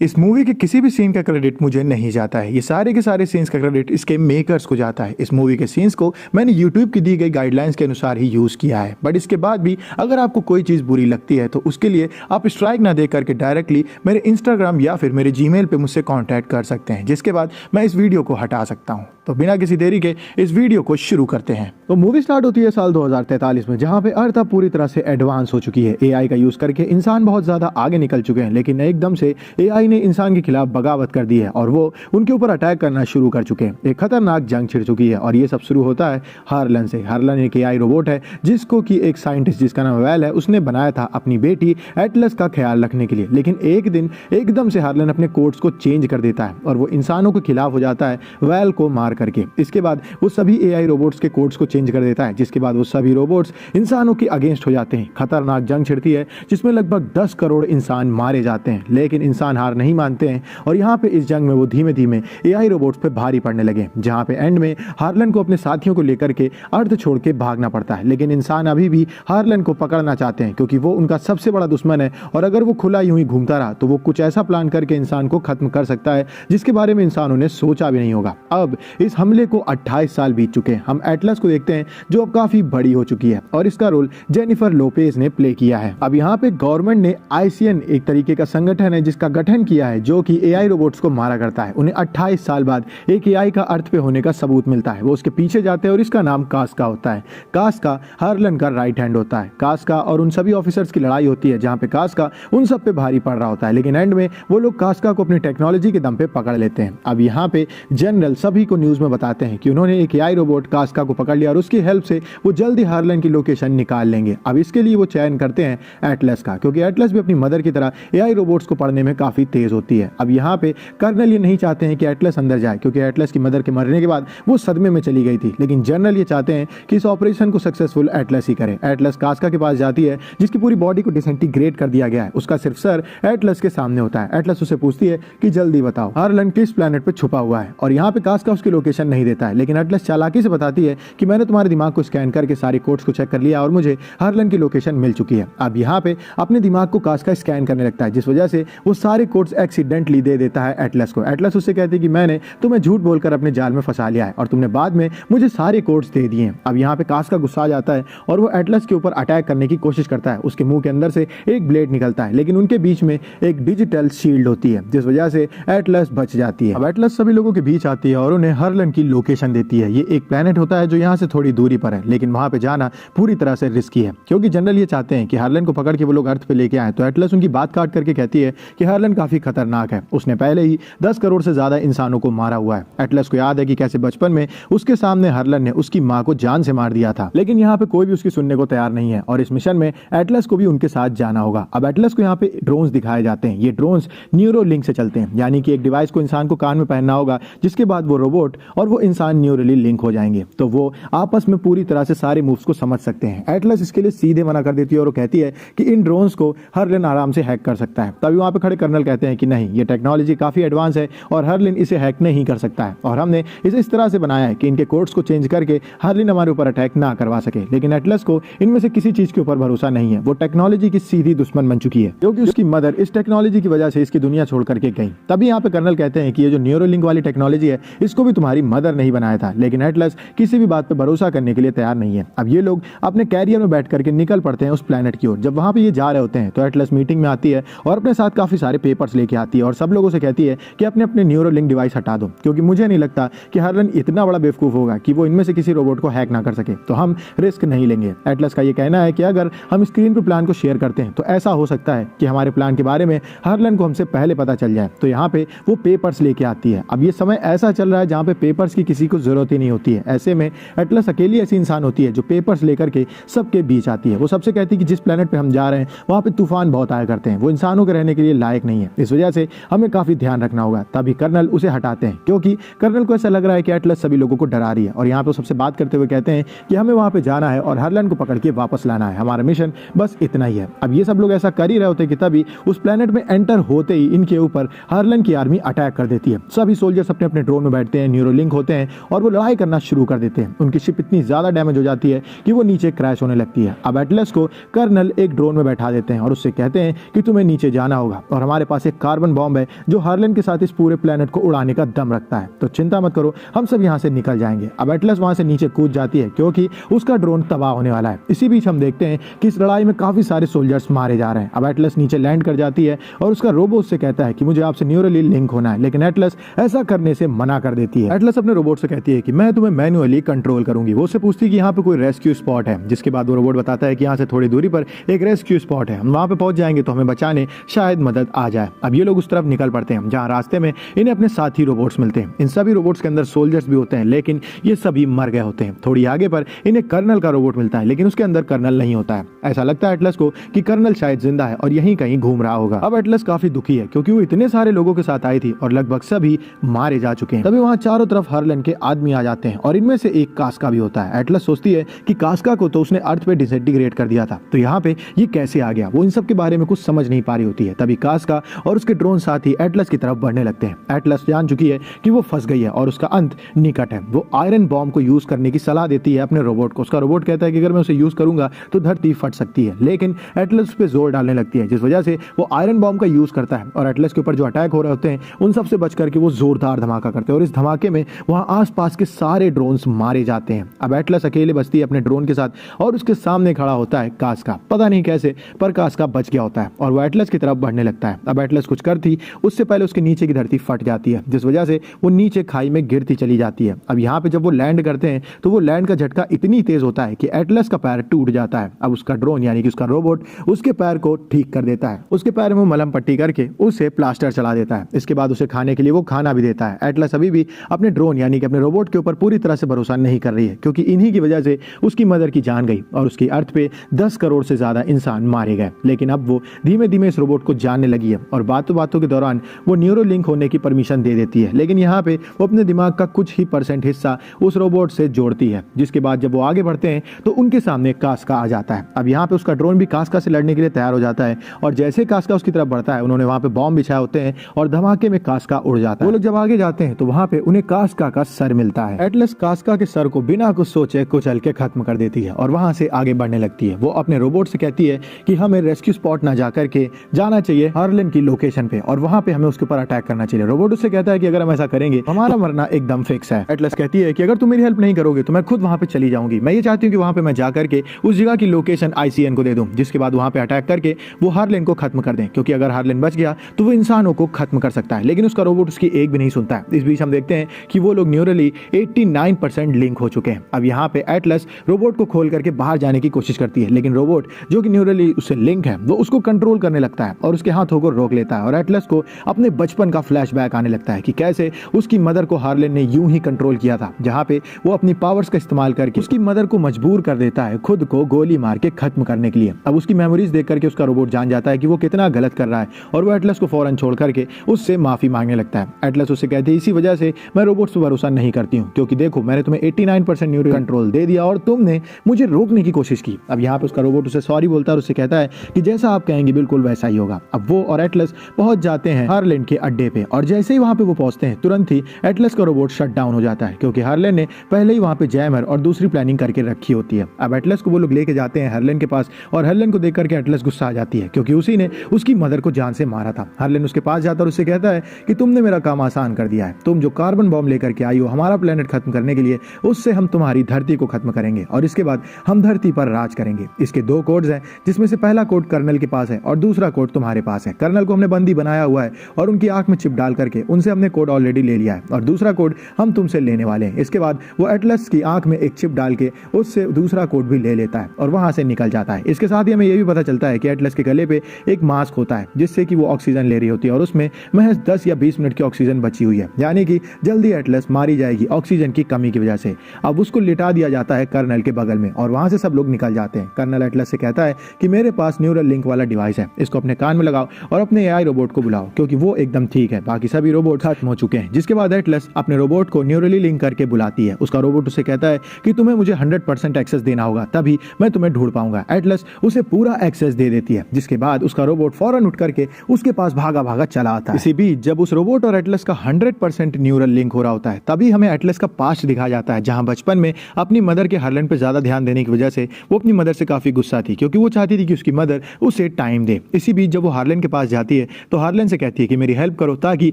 इस मूवी के किसी भी सीन का क्रेडिट मुझे नहीं जाता है। ये सारे के सारे सीन्स का क्रेडिट इसके मेकर्स को जाता है। इस मूवी के सीन्स को मैंने यूट्यूब की दी गई गाइडलाइंस के अनुसार ही यूज़ किया है। बट इसके बाद भी अगर आपको कोई चीज़ बुरी लगती है तो उसके लिए आप स्ट्राइक ना दे करके डायरेक्टली मेरे इंस्टाग्राम या फिर मेरे जीमेल पे मुझसे कॉन्टैक्ट कर सकते हैं, जिसके बाद मैं इस वीडियो को हटा सकता हूँ। तो बिना किसी देरी के इस वीडियो को शुरू करते हैं। तो मूवी स्टार्ट होती है साल 2043 में, जहाँ पे अर्थ अब पूरी तरह से एडवांस हो चुकी है। एआई का यूज़ करके इंसान बहुत ज़्यादा आगे निकल चुके हैं, लेकिन एकदम से एआई ने इंसान के खिलाफ बगावत कर दी है और वो उनके ऊपर अटैक करना शुरू कर चुके हैं। एक खतरनाक जंग छिड़ चुकी है और ये सब शुरू होता है हार्लन से। हार्लन एक एआई रोबोट है जिसको कि एक साइंटिस्ट जिसका नाम वेल है उसने बनाया था अपनी बेटी एटलस का ख्याल रखने के लिए। लेकिन एक दिन एकदम से हार्लन अपने कोड्स को चेंज कर देता है और वो इंसानों के खिलाफ हो जाता है वेल को मार करके। इसके बाद वो सभी एआई रोबोट्स के कोड्स को चेंज कर देता है, जिसके बाद वो सभी रोबोट्स इंसानों के अगेंस्ट हो जाते हैं। खतरनाक जंग छिड़ती है जिसमें लगभग 10 करोड़ इंसान मारे जाते हैं, लेकिन इंसान हार नहीं मानते हैं और यहाँ पे इस जंग में वो धीमे धीमे एआई रोबोट्स पे भारी पड़ने लगे, जहाँ पे एंड में हार्लन को अपने साथियों को लेकर के अर्थ छोड़ के भागना पड़ता है। लेकिन इंसान अभी भी हार्लन को पकड़ना चाहते हैं क्योंकि वो उनका सबसे बड़ा दुश्मन है और अगर वो खुला यूं ही घूमता रहा तो वो कुछ ऐसा प्लान करके इंसान को खत्म कर सकता है जिसके बारे में इंसानों ने सोचा भी नहीं होगा। अब इस हमले को 28 साल बीत चुके हैं। हम एटलस को देखते हैं जो अब काफी बड़ी हो चुकी है और इसका रोल जेनिफर लोपेज ने प्ले किया है। अब यहाँ पे गवर्नमेंट ने आईसीएन एक तरीके का संगठन है जिसका गठन किया है जो कि एआई रोबोट्स को मारा करता है। उन्हें 28 साल बाद एक एआई का अर्थ पे होने का सबूत मिलता है। वो उसके पीछे जाते हैं और इसका नाम कास्का होता है। कास्का हार्लन का राइट हैंड होता है। कास्का और उन सभी ऑफिसर्स की लड़ाई होती है जहाँ पे कास्का उन सब पे भारी पड़ रहा होता है, लेकिन एंड में वो लोग कास्का को अपनी टेक्नोलॉजी के दम पे पकड़ लेते हैं। अब यहाँ पे जनरल सभी को न्यूज में बताते हैं कि उन्होंने एक एआई रोबोट कास्का को पकड़ लिया और उसकी हेल्प से वो जल्दी हार्लन की लोकेशन निकाल लेंगे। अब इसके लिए वो चयन करते हैं एटलस का, क्योंकि एटलस भी अपनी मदर की तरह एआई रोबोट्स को पढ़ने में काफी तेज होती है। अब यहाँ पे कर्नल ये नहीं चाहते हैं कि एटलस अंदर जाए क्योंकि एटलस की मदर के मरने के बाद वो सदमे में चली गई थी, लेकिन जनरल ये चाहते हैं कि इस ऑपरेशन को सक्सेसफुल एटलस ही करे। एटलस कास्का के पास जाती है जिसकी पूरी बॉडी को डिसइंटीग्रेट कर दिया गया है। उसका सिर्फ सर एटलस के सामने होता है। एटलस उसे पूछती है कि जल्दी बताओ हार्लन किस प्लेनेट पे छुपा हुआ है, और यहाँ पे कास्का उसकी लोकेशन नहीं देता है, लेकिन एटलस चालाकी से बताती है कि मैंने तुम्हारे दिमाग को स्कैन करके सारे कोड्स को चेक कर लिया और मुझे हार्लन की लोकेशन मिल चुकी है। अब यहाँ पे अपने दिमाग को कास्का स्कैन करने लगता है, जिस वजह से वो सारे कोड्स एक्सीडेंटली दे देता है एटलस को। एटलस उससे कहती है कि मैंने तुम्हें झूठ बोलकर अपने जाल में फंसा लिया है और तुमने बाद में मुझे सारे कोड्स दे दिए। अब यहाँ पे कास्का गुस्सा आ जाता है और वो एटलस के ऊपर अटैक करने की कोशिश करता है। उसके मुंह के अंदर से एक ब्लेड निकलता है, लेकिन उनके बीच में एक डिजिटल शील्ड होती है जिस वजह से एटलस बच जाती है। अब एटलस सभी लोगों के बीच आती है और उन्हें हार्लन की लोकेशन देती है। ये एक प्लेनेट होता है जो यहाँ से थोड़ी दूरी पर है, लेकिन वहां पे जाना पूरी तरह से रिस्की है क्योंकि जनरल ये चाहते हैं कि हार्लन को पकड़ के वो लोग अर्थ पे लेके आए। तो एटलस उनकी बात काट करके कहती है कि हार्लन काफी खतरनाक है, उसने पहले ही 10 करोड़ से ज्यादा इंसानों को मारा हुआ है। एटलस को याद है कि कैसे बचपन में उसके सामने हार्लन ने उसकी माँ को जान से मार दिया था, लेकिन यहाँ पे कोई भी उसकी सुनने को तैयार नहीं है और इस मिशन में एटलस को भी उनके साथ जाना होगा। अब एटलस को यहाँ पे ड्रोन्स दिखाए जाते हैं। ये ड्रोन्स न्यूरो लिंक से चलते हैं, यानी कि एक डिवाइस को इंसान को कान में पहनना होगा जिसके बाद वो रोबोट और वो इंसान न्यूरली लिंक हो जाएंगे, तो वो आपस में पूरी तरह से सारे मूव्स को समझ सकते हैं। एटलस इसके लिए सीधे मना कर देती है और वो कहती है कि इन ड्रोन्स को हार्लन आराम से हैक कर सकता है। तभी वहां पे खड़े कर्नल कहते हैं कि नहीं, ये टेक्नोलॉजी काफी एडवांस है और हार्लन इसे हैक नहीं कर सकता है और हमने इसे इस तरह से बनाया है कि इनके कोड्स को चेंज करके हार्लन हमारे ऊपर अटैक ना करवा सके। लेकिन एटलस को इनमें से किसी चीज के ऊपर भरोसा नहीं है। वो टेक्नोलॉजी की सीधी दुश्मन बन चुकी है क्योंकि उसकी मदर इस टेक्नोलॉजी की वजह से इसकी दुनिया छोड़ करके गई। तभी यहाँ पे कर्नल कहते हैं कि ये जो न्यूरोलिंक वाली टेक्नोलॉजी है इसको भी तुम्हारी मदर नहीं बनाया था, लेकिन एटलस किसी भी बात पे भरोसा करने के लिए तैयार नहीं है। अब ये लोग अपने कैरियर में बैठ करके निकल पड़ते हैं उस प्लेनेट की ओर। जब वहां पे ये जा रहे होते हैं तो एटलस मीटिंग में आती है और अपने साथ काफी सारे पेपर्स लेके आती है और सब लोगों से कहती है कि अपने अपने न्यूरोलिंक डिवाइस हटा दो, क्योंकि मुझे नहीं लगता कि हार्लन इतना बड़ा बेवकूफ होगा कि वो इनमें से किसी रोबोट को हैक ना कर सके, तो हम रिस्क नहीं लेंगे। एटलस का ये कहना है कि अगर हम स्क्रीन पर प्लान को शेयर करते हैं तो ऐसा हो सकता है कि हमारे प्लान के बारे में हार्लन को हमसे पहले पता चल जाए। तो यहाँ पे वो पेपर्स लेके आती है। अब ये समय ऐसा चल रहा है जहाँ पे पेपर्स की किसी को जरूरत ही नहीं होती है। ऐसे में एटलस अकेली ऐसी इंसान होती है जो पेपर्स लेकर के सबके बीच आती है। वो सबसे कहती है कि जिस प्लेनेट पे हम जा रहे हैं वहाँ पे तूफान बहुत आया करते हैं, वो इंसानों के रहने के लिए लायक नहीं है, इस वजह से हमें काफी ध्यान रखना होगा। तभी कर्नल उसे हटाते हैं क्योंकि कर्नल को ऐसा लग रहा है कि एटलस सभी लोगों को डरा रही है और यहाँ पे सबसे बात करते हुए कहते हैं कि हमें वहाँ पे जाना है और हार्लन को पकड़ के वापस लाना है, हमारा मिशन बस इतना ही है। अब ये सब लोग ऐसा कर ही रहे होते कि तभी उस प्लेनेट में एंटर होते ही इनके ऊपर हार्लन की आर्मी अटैक कर देती है। सभी सोल्जर्स अपने अपने ड्रोन में बैठते हैं, न्यूरोलिंक होते हैं और वो लड़ाई करना शुरू कर देते हैं। उनकी शिप इतनी ज्यादा डैमेज हो जाती है कि वो नीचे क्रैश होने लगती है। अब एटलस को कर्नल एक ड्रोन में बैठा देते हैं और उससे कहते हैं कि तुम्हें नीचे जाना होगा और हमारे पास एक कार्बन बॉम्ब है जो हार्लन के साथ इस पूरे प्लेनेट को उड़ाने का दम रखता है। तो चिंता मत करो, हम सब यहाँ से निकल जाएंगे। अब एटलस वहां से नीचे कूद जाती है क्योंकि उसका ड्रोन तबाह होने वाला है। इसी बीच हम देखते हैं कि इस लड़ाई में काफी सारे सोल्जर्स मारे जा रहे हैं। अब एटलस नीचे लैंड कर जाती है और उसका रोबो उससे कहता है कि मुझे आपसे न्यूरली लिंक होना है, लेकिन एटलस ऐसा करने से मना कर देती है। एटलस अपने रोबोट से कहती है कि मैं तुम्हें मैन्युअली कंट्रोल करूंगी। वो उससे पूछती है कि यहाँ पे कोई रेस्क्यू स्पॉट है, जिसके बाद वो रोबोट बताता है कि यहाँ से थोड़ी दूरी पर एक रेस्क्यू स्पॉट है, हम वहां पे पहुंच जाएंगे तो हमें बचाने शायद मदद आ जाए। अब ये लोग उस तरफ निकल पड़ते हैं जहाँ रास्ते में इन्हें अपने साथी रोबोट्स मिलते हैं। इन सभी रोबोट्स के अंदर सोल्जर्स भी होते हैं, लेकिन ये सभी मर गए होते हैं। थोड़ी आगे पर इन्हें कर्नल का रोबोट मिलता है, लेकिन उसके अंदर कर्नल नहीं होता है। ऐसा लगता है एटलस को कि कर्नल शायद जिंदा है और यहीं कहीं घूम रहा होगा। अब एटलस काफी दुखी है क्योंकि वो इतने सारे लोगों के साथ आई थी और लगभग सभी मारे जा चुके हैं। तभी वहाँ चारों तरफ हार्लन के आदमी आ जाते हैं और इनमें से एक कास्का भी होता है। एटलस सोचती है कि कास्का को तो उसने अर्थ पे डिसइंटीग्रेट कर दिया था, तो यहाँ पे ये कैसे आ गया। वो इन सब के बारे में कुछ समझ नहीं पा रही होती है। तभी कास्का और उसके ड्रोन साथी एटलस की तरफ बढ़ने लगते हैं। एटलस जान चुकी है कि वो फंस गई है और उसका अंत निकट है। वो आयरन बॉम्ब को यूज करने की सलाह देती है अपने रोबोट को। उसका रोबोट कहता है कि अगर मैं उसे यूज करूंगा तो धरती फट सकती है, लेकिन एटलस पे जोर डालने लगती है, जिस वजह से वो आयरन बॉम्ब का यूज करता है और एटलस के ऊपर जो अटैक हो रहे होते हैं उन सबसे बच करके वो जोरदार धमाका करते हैं और इस धमाके में वहां आसपास के सारे ड्रोन्स मारे जाते हैं। अब एटलस अकेले बचती है अपने ड्रोन के साथ और उसके सामने खड़ा होता है कास्का। पता नहीं कैसे पर कास्का बच गया होता है और वो एटलस की तरफ बढ़ने लगता है। अब एटलस कुछ करती उससे पहले उसके नीचे की धरती फट जाती है, जिस वजह से वो नीचे खाई में गिरती चली जाती है। अब यहाँ पे जब वो लैंड करते हैं तो वो लैंड का झटका इतनी तेज होता है कि एटलस का पैर टूट जाता है। अब उसका ड्रोन यानी कि उसका रोबोट उसके पैर को ठीक कर देता है। उसके पैर में मलहम पट्टी करके उसे प्लास्टर चला देता है। इसके बाद उसे खाने के लिए वो खाना भी देता है। एटलस अभी भी अपने ड्रोन यानी कि अपने रोबोट के ऊपर पूरी तरह से भरोसा नहीं कर रही है क्योंकि इन्हीं की वजह से उसकी मदर की जान गई और उसकी अर्थ पे 10 करोड़ से ज्यादा इंसान मारे गए। लेकिन अब वो धीमे धीमे इस रोबोट को जानने लगी है और बातों बातों के दौरान वो न्यूरो लिंक होने की परमिशन दे देती है। लेकिन यहाँ पे वो अपने दिमाग का कुछ ही % हिस्सा उस रोबोट से जोड़ती है, जिसके बाद जब वो आगे बढ़ते हैं तो उनके सामने कास्का आ जाता है। अब यहाँ पे उसका ड्रोन भी कास्का से लड़ने के लिए तैयार हो जाता है और जैसे कास्का उसकी तरफ बढ़ता है उन्होंने वहां पे बॉम्ब बिछाए होते हैं और धमाके में कास्का उड़ जाता है। वो लोग जब आगे जाते हैं तो वहां पे उन्हें कास्का का सर मिलता है। एटलस कास्का के सर को बिना कुछ सोचे कुचल के खत्म कर देती है और वहां से आगे बढ़ने लगती है। वो अपने रोबोट से कहती है कि हमें रेस्क्यू स्पॉट ना जा करके जाना चाहिए हार्लन की लोकेशन पे और वहां पे हमें उसके ऊपर अटैक करना चाहिए। रोबोट उससे कहता है कि अगर हम ऐसा करेंगे हमारा मरना एकदम फिक्स है। एटलस कहती है कि अगर तुम मेरी हेल्प नहीं करोगे तो मैं खुद वहां पे चली जाऊंगी। मैं ये चाहती हूँ कि वहां पे मैं जा करके उस जगह की लोकेशन ICN को दे दूं, जिसके बाद वहां पे अटैक करके वो हार्लन को खत्म कर दें, क्योंकि अगर हार्लन बच गया तो वो इंसानों को खत्म कर सकता है। लेकिन उसका रोबोट उसकी एक भी नहीं सुनता है। इस बीच हम देखते हैं कि वो लोग न्यूरली 89% लिंक हो चुके हैं। अब यहाँ पे एटलस रोबोट को खोल करके बाहर जाने की कोशिश करती है, लेकिन रोबोट जो कि न्यूरली उससे लिंक है वो उसको कंट्रोल करने लगता है और उसके हाथों को रोक लेता है और एटलस को अपने बचपन का फ्लैशबैक आने लगता है कि कैसे उसकी मदर को हार्लन ने यूं ही कंट्रोल किया था, जहां पे वो अपनी पावर्स का इस्तेमाल करके उसकी मदर को मजबूर कर देता है खुद को गोली मार के खत्म करने के लिए। अब उसकी मेमोरीज देख करके उसका रोबोट जान जाता है कि वो कितना गलत कर रहा है और वो एटलस को फौरन छोड़ करके उससे माफी मांगने लगता है। एटलस उससे कहती है इसी वजह से मैं रोबोट्स पर भरोसा नहीं करती हूँ, क्योंकि देखो मैंने तुम्हें 89% न्यूरो कंट्रोल दे दिया और तुमने मुझे रोकने की कोशिश की। अब यहाँ पे उसका रोबोट उसे सॉरी बोलता है और उससे कहता है कि जैसा आप कहेंगे बिल्कुल वैसा ही होगा। अब वो और एटलस पहुंच जाते हैं हार्लन के अड्डे पे और जैसे ही वहां पे वो पहुंचते हैं तुरंत ही एटलस का रोबोट शट डाउन हो जाता है, क्योंकि हार्लन ने पहले ही वहां पे जैमर और दूसरी प्लानिंग करके रखी होती है। अब एटलस को वो लोग लेके जाते हैं हार्लन के पास और हार्लन को देख करके एटलस गुस्सा आ जाती है, क्योंकि उसी ने उसकी मदर को जान से मारा था। हार्लन उसके पास जाता और उससे कहता है कि तुमने मेरा काम आसान कर दिया है, तुम जो कार्बन बॉम्ब लेकर के आई हो हमारा प्लेनेट खत्म करने के लिए, उससे हम तुम्हारी धरती को खत्म करेंगे और इसके बाद हम धरती पर राज करेंगे। इसके 2 कोड्स हैं, जिसमें से पहला कोड कर्नल के पास है और दूसरा कोड तुम्हारे पास है। कर्नल को हमने बंदी बनाया हुआ है और उनकी आंख में चिप डाल करके उनसे हमने कोड ऑलरेडी ले लिया है और दूसरा कोड हम तुमसे लेने वाले हैं। इसके बाद वो एटलस की आंख में एक चिप डाल के उससे दूसरा कोड भी ले लेता है और वहां से निकल जाता है। इसके साथ ही हमें यह भी पता चलता है कि एटलस के गले पे एक मास्क होता है जिससे कि वो ऑक्सीजन ले रही होती है और उसमें महज 10 या 20 मिनट की ऑक्सीजन बची हुई है, यानी कि जल्दी एटलस मारी जाएगी ऑक्सीजन की कमी की वजह से। अब उसको लिटा दिया जाता है कर्नल के बगल में और वहां से सब लोग निकल जाते हैं। कर्नल एटलस से कहता है कि मेरे पास न्यूरल लिंक वाला डिवाइस है, इसको अपने कान में लगाओ और अपने AI रोबोट को बुलाओ, क्योंकि वो एकदम ठीक है, बाकी सभी रोबोट खत्म हो चुके हैं। जिसके बाद एटलस अपने रोबोट को न्यूरली लिंक करके बुलाती है। उसका रोबोट उसे कहता है कि तुम्हें मुझे 100% एक्सेस देना होगा, तभी मैं तुम्हें ढूंढ पाऊंगा। एटलस उसे पूरा एक्सेस दे देती है, जिसके बाद उसका रोबोट फौरन उठ करके उसके पास भागा भागा चला आता है। इसी बीच जब उस रोबोट और एटलस का 100% न्यूरल लिंक हो रहा होता है, तभी हमें एटलस का पास्ट दिखाया जाता है, जहां बचपन में अपनी मदर के हार्लन पे ज्यादा ध्यान देने की वजह से वो अपनी मदर से काफी गुस्सा थी, क्योंकि वो चाहती थी कि उसकी मदर उसे टाइम दे। इसी बीच जब वो हार्लन के पास जाती है तो हार्लन से कहती है कि मेरी हेल्प करो ताकि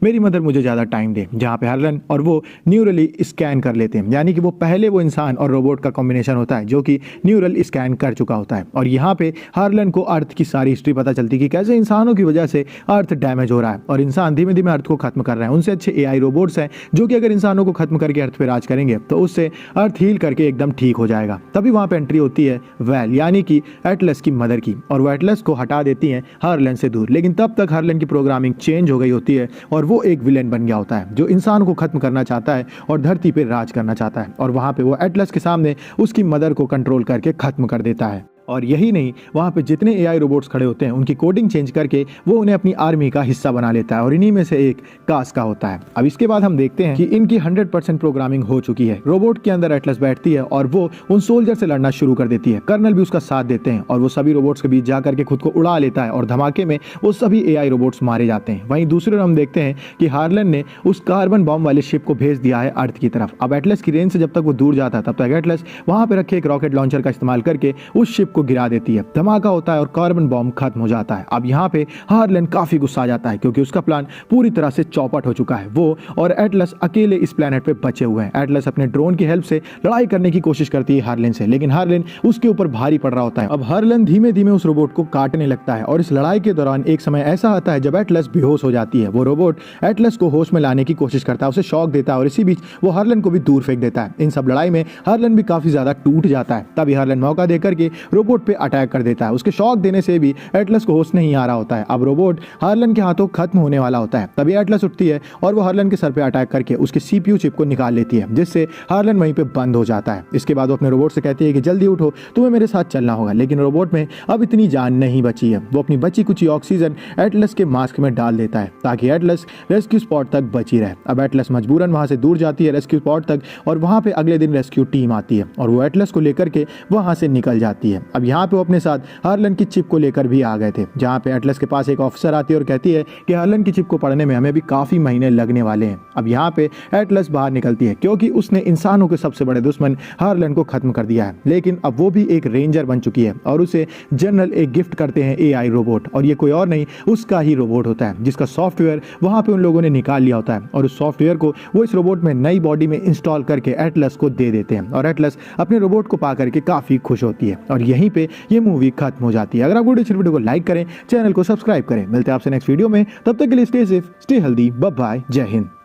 मेरी मदर मुझे ज़्यादा टाइम दे, जहाँ पे हार्लन और वो न्यूरली स्कैन कर लेते हैं, यानी कि वो पहले वो इंसान और रोबोट का कॉम्बिनेशन होता है जो कि न्यूरल स्कैन कर चुका होता है। और यहाँ पे हार्लन को अर्थ की सारी हिस्ट्री पता चलती है कि कैसे इंसानों की वजह से अर्थ डैमेज हो रहा है और इंसान धीमे धीमे अर्थ को खत्म कर रहे हैं। उनसे अच्छे AI रोबोट्स हैं जो कि अगर इंसानों को खत्म करके अर्थ पे राज करेंगे तो उससे अर्थ हील करके एकदम ठीक हो जाएगा। तभी वहाँ पे एंट्री होती है वैल यानी कि एटलस की मदर की, और वो एटलस को हटा देती हैं हार्लन से दूर। लेकिन तब तक हार्लन की प्रोग्रामिंग चेंज हो गई होती है और वो एक विलेन बन गया होता है जो इंसान को खत्म करना चाहता है और धरती पे राज करना चाहता है। और वहाँ पे वो एटलस के सामने उसकी मदर को कंट्रोल करके खत्म कर देता है। और यही नहीं, वहाँ पे जितने AI रोबोट्स खड़े होते हैं उनकी कोडिंग चेंज करके वो उन्हें अपनी आर्मी का हिस्सा बना लेता है और इन्हीं में से एक कास का होता है। अब इसके बाद हम देखते हैं कि इनकी 100% प्रोग्रामिंग हो चुकी है। रोबोट के अंदर एटलस बैठती है और वो उन सोल्जर से लड़ना शुरू कर देती है। कर्नल भी उसका साथ देते हैं और वो सभी रोबोट्स के बीच जा करके खुद को उड़ा लेता है और धमाके में वो सभी AI रोबोट्स मारे जाते हैं। वहीं दूसरी ओर हम देखते हैं कि हार्लन ने उस कार्बन बॉम्ब वाले शिप को भेज दिया है अर्थ की तरफ। अब एटलस की रेंज से जब तक वो दूर जाता है तब तक एटलस वहां पे रखे एक रॉकेट लॉन्चर का इस्तेमाल करके उस शिप को गिरा देती है। धमाका होता है और कार्बन बॉम्ब खत्म हो जाता है। अब यहाँ पे हार्लन काफी गुस्सा आ जाता है क्योंकि उसका प्लान पूरी तरह से चौपट हो चुका है। वो और एटलस अकेले इस प्लेनेट पे बचे हुए हैं। एटलस अपने ड्रोन की हेल्प से लड़ाई करने की कोशिश करती है हार्लन से, लेकिन हार्लन उसके ऊपर भारी पड़ रहा होता है। अब हार्लन धीमे धीमे उस रोबोट को काटने लगता है और इस लड़ाई के दौरान एक समय ऐसा आता है जब एटलस बेहोश हो जाती है। वो रोबोट एटलस को होश में लाने की कोशिश करता है, उसे शॉक देता है और इसी बीच वो हार्लन को भी दूर फेंक देता है। इन सब लड़ाई में हार्लन भी काफी ज्यादा टूट जाता है। तभी हार्लन मौका देकर के रोबोट पे अटैक कर देता है। उसके शॉक देने से भी एटलस को होश नहीं आ रहा होता है। अब रोबोट हार्लन के हाथों खत्म होने वाला होता है। तभी एटलस उठती है और वो हार्लन के सर पे अटैक करके उसकी CPU चिप को निकाल लेती है, जिससे हार्लन वहीं पे बंद हो जाता है। इसके बाद वो अपने रोबोट से कहती है कि जल्दी उठो, तुम्हें मेरे साथ चलना होगा। लेकिन रोबोट में अब इतनी जान नहीं बची है। वो अपनी बची कुछ ऑक्सीजन एटलस के मास्क में डाल देता है ताकि एटलस रेस्क्यू स्पॉट तक बची रहे। अब एटलस मजबूरन वहां से दूर जाती है रेस्क्यू स्पॉट तक और वहां पे अगले दिन रेस्क्यू टीम आती है और वो एटलस को लेकर के वहां से निकल जाती है। अब यहाँ पे वो अपने साथ हार्लन की चिप को लेकर भी आ गए थे, जहाँ पे एटलस के पास एक ऑफिसर आती है और कहती है कि हार्लन की चिप को पढ़ने में हमें भी काफी महीने लगने वाले हैं। अब यहाँ पे एटलस बाहर निकलती है क्योंकि उसने इंसानों के सबसे बड़े दुश्मन हार्लन को खत्म कर दिया है। लेकिन अब वो भी एक रेंजर बन चुकी है और उसे जनरल एक गिफ्ट करते हैं AI रोबोट, और ये कोई और नहीं उसका ही रोबोट होता है जिसका सॉफ्टवेयर वहां पे उन लोगों ने निकाल लिया होता है और उस सॉफ्टवेयर को वो इस रोबोट में नई बॉडी में इंस्टॉल करके एटलस को दे देते हैं और एटलस अपने रोबोट को पा करके काफी खुश होती है और यहीं पे ये मूवी खत्म हो जाती है। अगर आप वीडियो को लाइक करें, चैनल को सब्सक्राइब करें। मिलते हैं आपसे नेक्स्ट वीडियो में, तब तक के लिए stay safe, stay healthy, bye bye, Jai Hind.